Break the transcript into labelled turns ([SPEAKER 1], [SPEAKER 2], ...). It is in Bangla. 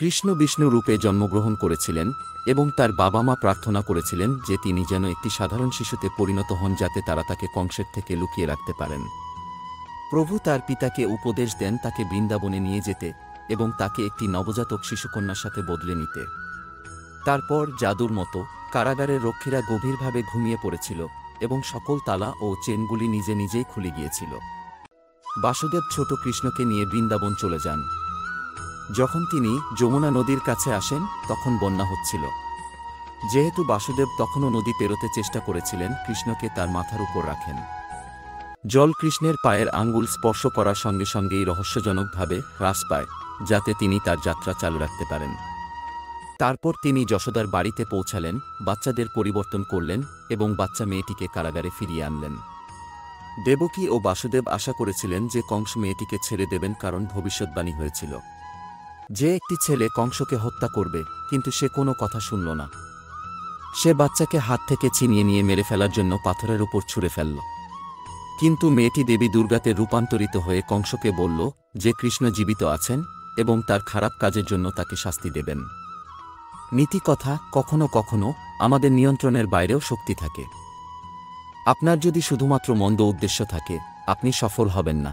[SPEAKER 1] কৃষ্ণ বিষ্ণু রূপে জন্মগ্রহণ করেছিলেন এবং তার বাবা মা প্রার্থনা করেছিলেন যে তিনি যেন একটি সাধারণ শিশুতে পরিণত হন যাতে তারা তাকে কংসের থেকে লুকিয়ে রাখতে পারেন। প্রভু তার পিতাকে উপদেশ দেন তাকে বৃন্দাবনে নিয়ে যেতে এবং তাকে একটি নবজাতক শিশুকন্যার সাথে বদলে নিতে। তারপর জাদুর মতো কারাগারের রক্ষীরা গভীরভাবে ঘুমিয়ে পড়েছিল এবং সকল তালা ও চেনগুলি নিজে নিজেই খুলে গিয়েছিল। বাসুদেব ছোট কৃষ্ণকে নিয়ে বৃন্দাবন চলে যান। যখন তিনি যমুনা নদীর কাছে আসেন তখন বন্যা হচ্ছিল। যেহেতু বাসুদেব তখনও নদী পেরোতে চেষ্টা করেছিলেন, কৃষ্ণকে তার মাথার উপর রাখেন। জল কৃষ্ণের পায়ের আঙ্গুল স্পর্শ করার সঙ্গে সঙ্গেই রহস্যজনকভাবে হ্রাস পায় যাতে তিনি তার যাত্রা চালু রাখতে পারেন। তারপর তিনি যশোদার বাড়িতে পৌঁছালেন, বাচ্চাদের পরিবর্তন করলেন এবং বাচ্চা মেয়েটিকে কারাগারে ফিরিয়ে আনলেন। দেবকী ও বাসুদেব আশা করেছিলেন যে কংস মেয়েটিকে ছেড়ে দেবেন, কারণ ভবিষ্যৎবাণী হয়েছিল যে একটি ছেলে কংসকে হত্যা করবে, কিন্তু সে কোনো কথা শুনল না। সে বাচ্চাকে হাত থেকে ছিনিয়ে নিয়ে মেরে ফেলার জন্য পাথরের উপর ছুঁড়ে ফেলল। কিন্তু মেয়েটি দেবী দুর্গাতে রূপান্তরিত হয়ে কংসকে বলল যে কৃষ্ণ জীবিত আছেন এবং তার খারাপ কাজের জন্য তাকে শাস্তি দেবেন। নীতি কথা, কখনো কখনো আমাদের নিয়ন্ত্রণের বাইরেও শক্তি থাকে। আপনার যদি শুধুমাত্র মন্দ উদ্দেশ্য থাকে, আপনি সফল হবেন না।